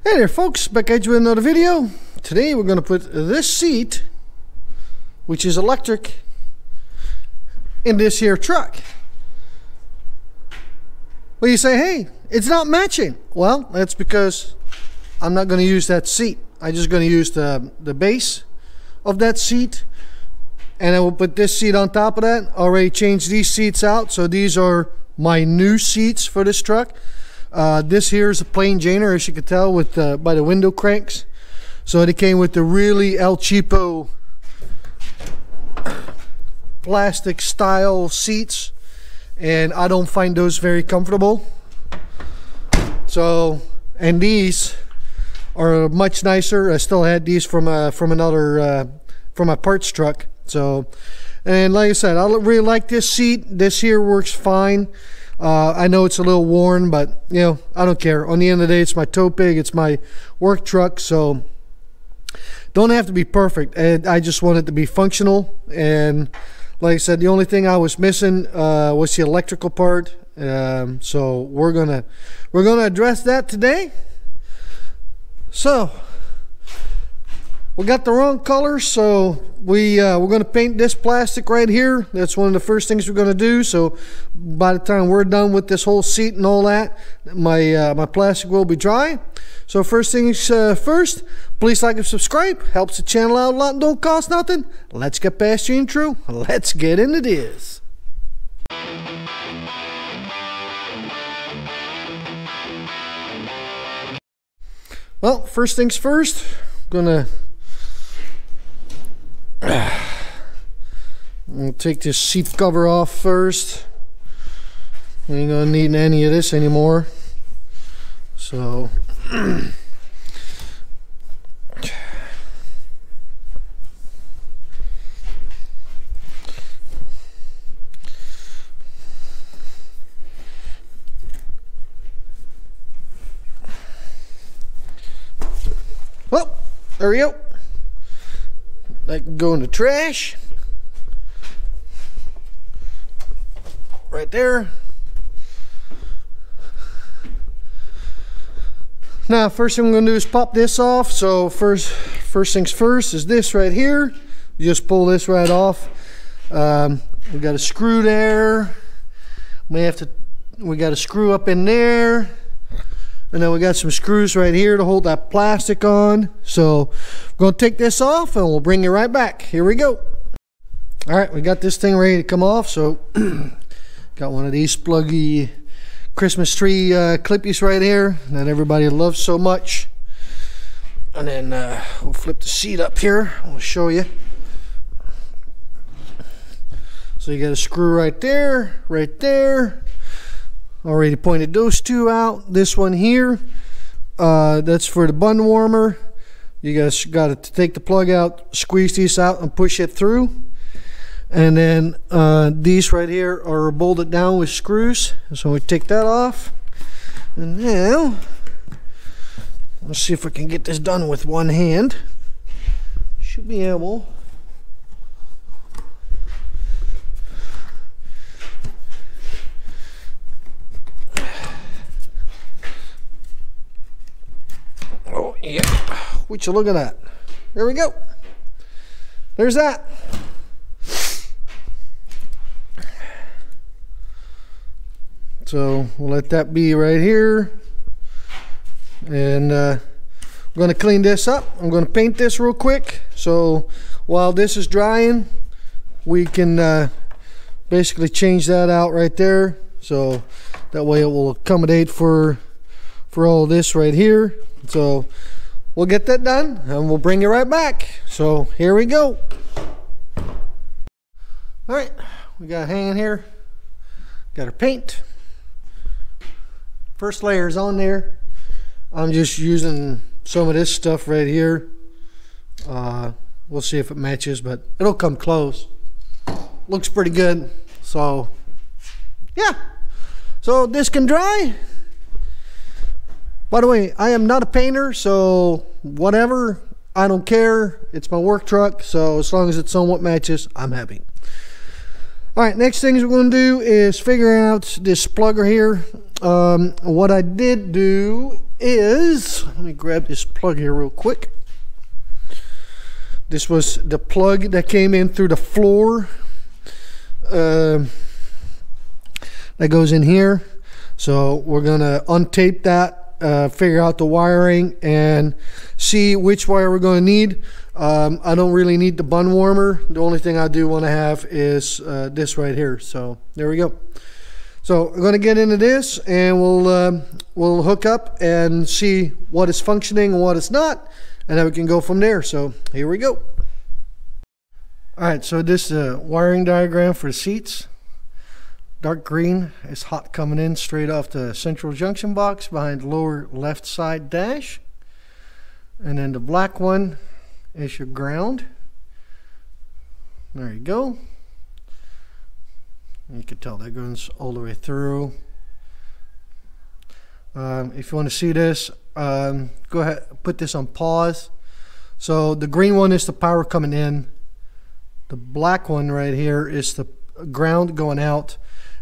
Hey there folks, back at you with another video. Today we're going to put this seat, which is electric, in this here truck. Well, you say, hey, it's not matching. Well, that's because I'm not going to use that seat. I'm just going to use the base of that seat, and I will put this seat on top of that. Already changed these seats out, so these are my new seats for this truck. This here is a plain Janer, as you can tell with by the window cranks. So it came with the really El Cheapo plastic style seats, and I don't find those very comfortable. So, and these are much nicer. I still had these from another from my parts truck. So, and like I said, I really like this seat. This here works fine. I know it's a little worn, but you know, I don't care. On the end of the day, it's my tow pig, it's my work truck, so don't have to be perfect. And I just want it to be functional. And like I said, the only thing I was missing was the electrical part. So we're gonna address that today. So we got the wrong color, so we're going to paint this plastic right here. That's one of the first things we're going to do. So by the time we're done with this whole seat and all that, my plastic will be dry. So first things first, please like and subscribe. Helps the channel out a lot and don't cost nothing. Let's get past the intro. Let's get into this. Well, first things first, I'm gonna take this seat cover off first. We ain't gonna need any of this anymore. So well, there we go. That can go in the trash. Right there. Now, first thing I'm going to do is pop this off. So first things first is this right here. You just pull this right off. We got a screw there. We got a screw up in there. And then we got some screws right here to hold that plastic on. So we're going to take this off and we'll bring you right back. Here we go. All right, we got this thing ready to come off. So got one of these pluggy Christmas tree clippies right here that everybody loves so much. And then we'll flip the seat up here. I'll show you. So you got a screw right there, right there. Already pointed those two out. This one here, that's for the bun warmer. You guys got to take the plug out, squeeze these out and push it through. And then these right here are bolted down with screws. So we take that off. And now, let's see if we can get this done with one hand. Should be able. Oh yeah, would you look at that? There we go. There's that. So we'll let that be right here. And I'm going to clean this up. I'm going to paint this real quick. So while this is drying, we can basically change that out right there. So that way it will accommodate for all this right here. So we'll get that done and we'll bring you right back. So here we go. All right, we got hanging here. Got our paint. First layer is on there. I'm just using some of this stuff right here. We'll see if it matches, but it'll come close. Looks pretty good. So yeah. So this can dry. By the way, I am not a painter, so whatever, I don't care. It's my work truck, so as long as it somewhat matches, I'm happy. All right, next things we're going to do is figure out this plugger here. What I did do is, let me grab this plug here real quick. This was the plug that came in through the floor. That goes in here. So we're gonna untape that, figure out the wiring, and see which wire we're gonna need. I don't really need the bun warmer. The only thing I do want to have is this right here. So there we go. So we're gonna get into this, and we'll hook up and see what is functioning and what is not, and then we can go from there. So here we go. All right, so this is a wiring diagram for the seats. Dark green is hot coming in straight off the central junction box behind the lower left side dash. And then the black one is your ground. There you go. You can tell that goes all the way through. If you want to see this, go ahead, put this on pause. So the green one is the power coming in. The black one right here is the ground going out.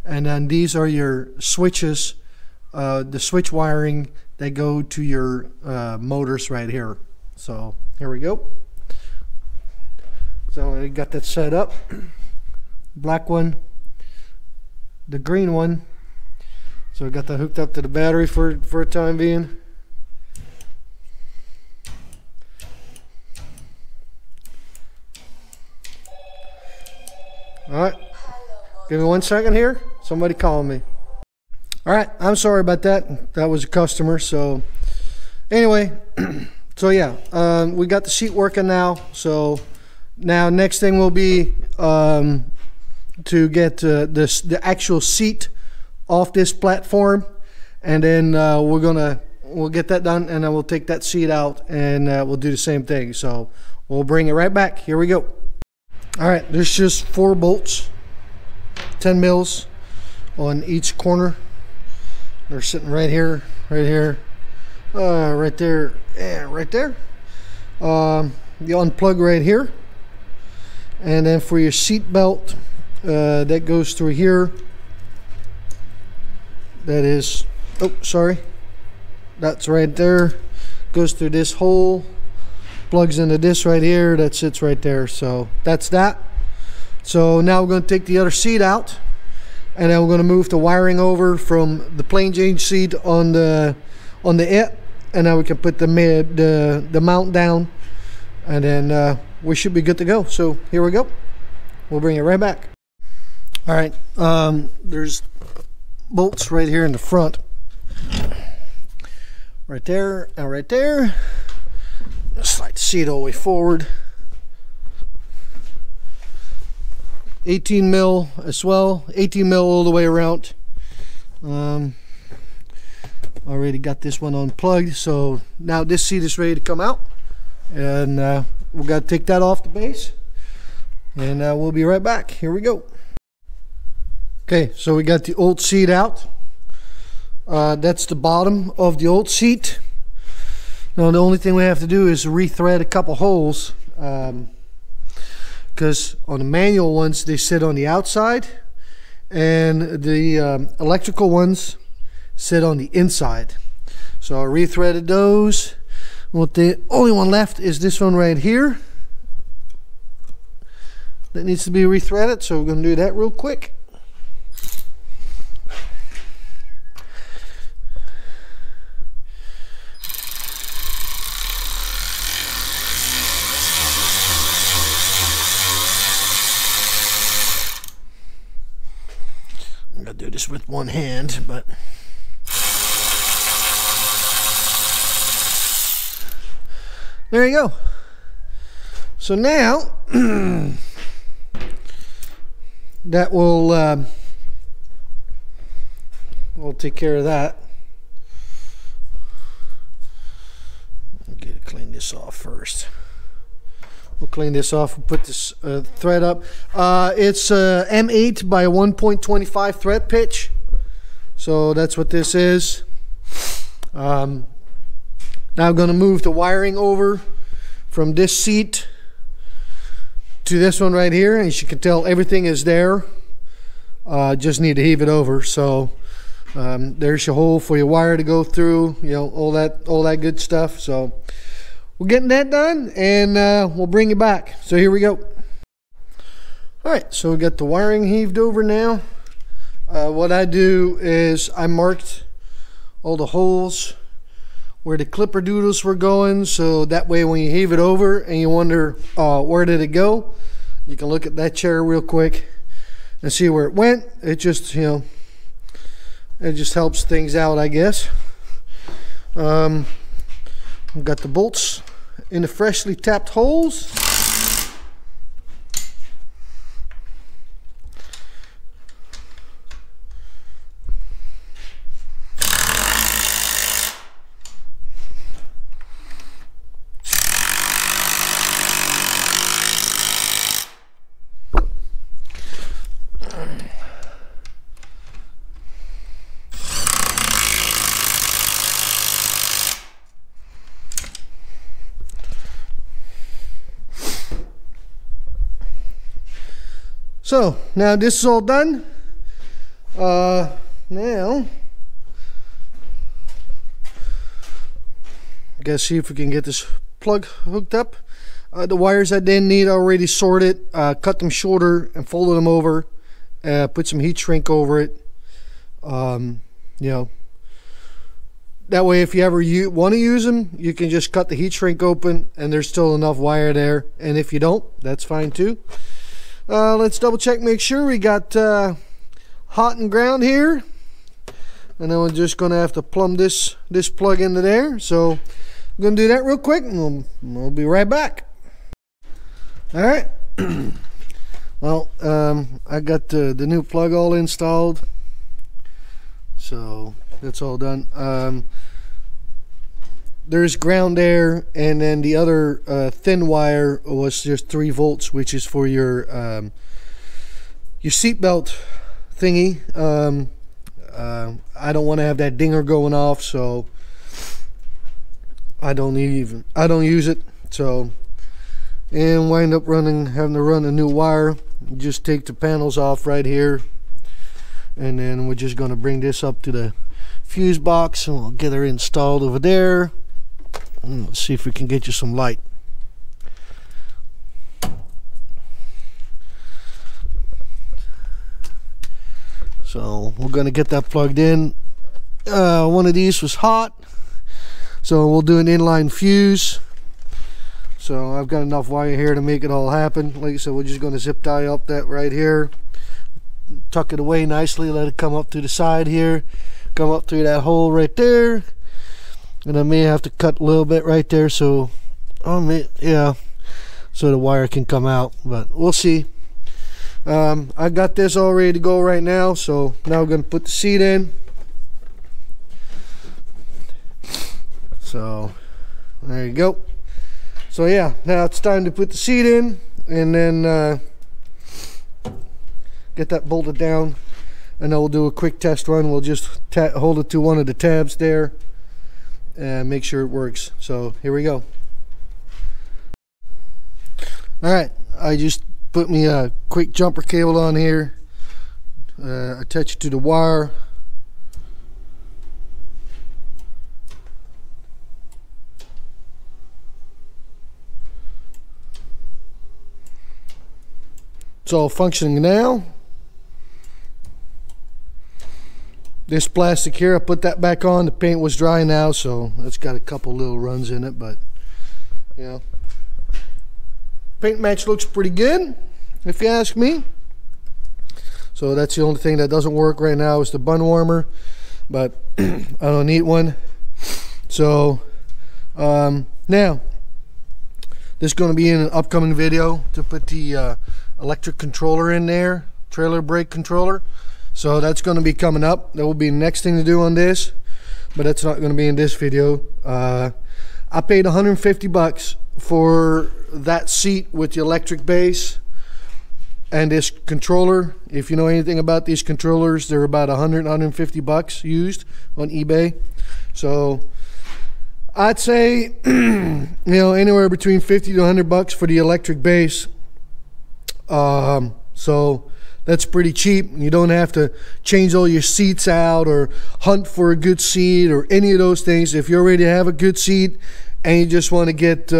And then these are your switches, the switch wiring that go to your motors right here. So here we go. So I got that set up. Black one, the green one. So I got that hooked up to the battery for a time being. All right, give me 1 second here. Somebody calling me. All right, I'm sorry about that. That was a customer. So anyway, so yeah, we got the seat working now. So now next thing will be to get the actual seat off this platform, and then we'll get that done, and then we'll take that seat out, and we'll do the same thing. So we'll bring it right back. Here we go. All right, there's just 4 bolts, 10 mils on each corner. They're sitting right here, right there, and right there. You unplug right here, and then for your seat belt, that goes through here. That is, oh, sorry, that's right there. Goes through this hole, plugs into this right here, that sits right there. So that's that. So now we're going to take the other seat out, and then we're going to move the wiring over from the plain Jane seat on the it, and now we can put the mount down, and then we should be good to go. So here we go. We'll bring it right back. All right, there's bolts right here in the front, right there and right there. Slide the seat all the way forward. 18 mil as well, 18 mil all the way around. Already got this one unplugged, so now this seat is ready to come out, and we've got to take that off the base, and we'll be right back. Here we go. Okay, so we got the old seat out. That's the bottom of the old seat. Now the only thing we have to do is rethread a couple holes, because on the manual ones they sit on the outside, and the electrical ones sit on the inside. So I rethreaded those. What the only one left is this one right here that needs to be rethreaded, so we're going to do that real quick. I'm going to do this with one hand, but there you go. So now that will we'll take care of that. I'll get to clean this off first. We'll clean this off. We'll put this thread up. It's M8 by 1.25 thread pitch. So that's what this is. Now I'm going to move the wiring over from this seat to this one right here. As you can tell, everything is there. Just need to heave it over. So There's your hole for your wire to go through, you know, all that good stuff. So we're getting that done, and we'll bring you back. So here we go. All right, so we got the wiring heaved over now. What I do is I marked all the holes where the clipper doodles were going, so that way when you heave it over and you wonder where did it go, you can look at that chair real quick and see where it went. It just, you know, it just helps things out, I guess. We've got the bolts in the freshly tapped holes. So now this is all done. Now gotta see if we can get this plug hooked up. The wires I didn't need already sorted, cut them shorter and folded them over, put some heat shrink over it. You know, that way if you ever want to use them, you can just cut the heat shrink open and there's still enough wire there, and if you don't, that's fine too. Let's double check, make sure we got hot and ground here, and then we're just gonna have to plumb this plug into there. So I'm gonna do that real quick, and we'll be right back. All right. Well, I got the new plug all installed, so that's all done. There's ground there, and then the other thin wire was just 3 volts, which is for your seat belt thingy. I don't want to have that dinger going off, so I don't use it. So, and wind up having to run a new wire. Just take the panels off right here, and then we're just going to bring this up to the fuse box, and we'll get her installed over there. Let's see if we can get you some light. So we're going to get that plugged in. One of these was hot, so we'll do an inline fuse. So I've got enough wire here to make it all happen. Like I said, we're just going to zip tie up that right here, tuck it away nicely, let it come up to the side here, come up through that hole right there. And I may have to cut a little bit right there, so yeah, so the wire can come out, but we'll see. I got this all ready to go right now, so now we're going to put the seat in. So there you go. So yeah, now it's time to put the seat in, and then get that bolted down, and then we'll do a quick test run. We'll just hold it to one of the tabs there and make sure it works. So here we go. All right, I just put me a quick jumper cable on here, attach it to the wire. It's all functioning now. This plastic here, I put that back on. The paint was dry now, so it's got a couple little runs in it, but you know, paint match looks pretty good, if you ask me. So that's the only thing that doesn't work right now is the bun warmer, but I don't need one. So now this is going to be in an upcoming video to put the electric controller in there, trailer brake controller. So that's going to be coming up. That will be the next thing to do on this, but that's not going to be in this video. I paid 150 bucks for that seat with the electric base and this controller. If you know anything about these controllers, they're about 150 bucks used on eBay. So I'd say you know, anywhere between 50 to 100 bucks for the electric base. So that's pretty cheap. You don't have to change all your seats out or hunt for a good seat or any of those things. If you already have a good seat and you just want to get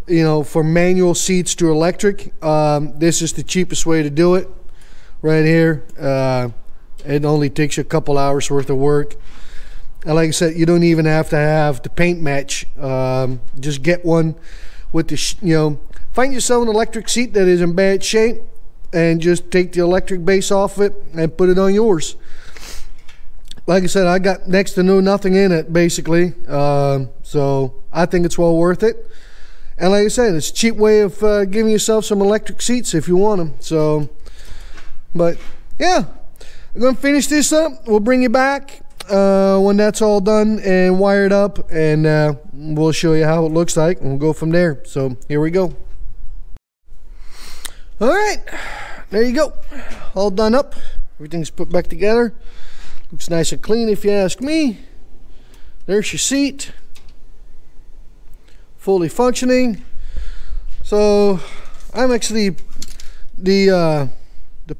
you know, for manual seats to electric, this is the cheapest way to do it right here. It only takes you a couple hours worth of work, and like I said, you don't even have to have the paint match. Just get one with the you know, find yourself an electric seat that is in bad shape and just take the electric base off it and put it on yours. Like I said, I got next to nothing in it basically, so I think it's well worth it. And like I said, it's a cheap way of giving yourself some electric seats if you want them. So, but yeah, I'm going to finish this up. We'll bring you back when that's all done and wired up, and we'll show you how it looks like, and we'll go from there. So here we go. All right, there you go. All done up. Everything's put back together. Looks nice and clean if you ask me. There's your seat. Fully functioning. So I'm actually the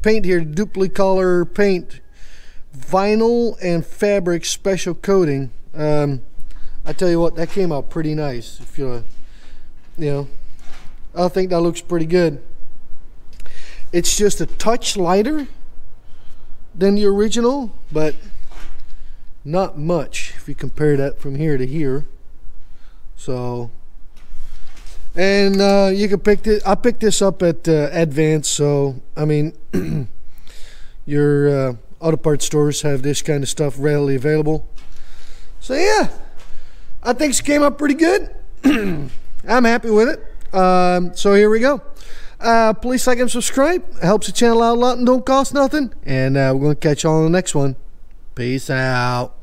paint here, Duplicolor paint, vinyl and fabric special coating. I tell you what, that came out pretty nice. If you know, I think that looks pretty good. It's just a touch lighter than the original, but not much if you compare that from here to here. So, and you can pick this. I picked this up at Advance, so I mean, your auto parts stores have this kind of stuff readily available. So yeah, I think it came up pretty good. I'm happy with it. So here we go. Please like and subscribe. It helps the channel out a lot and don't cost nothing. And we're going to catch you on the next one. Peace out.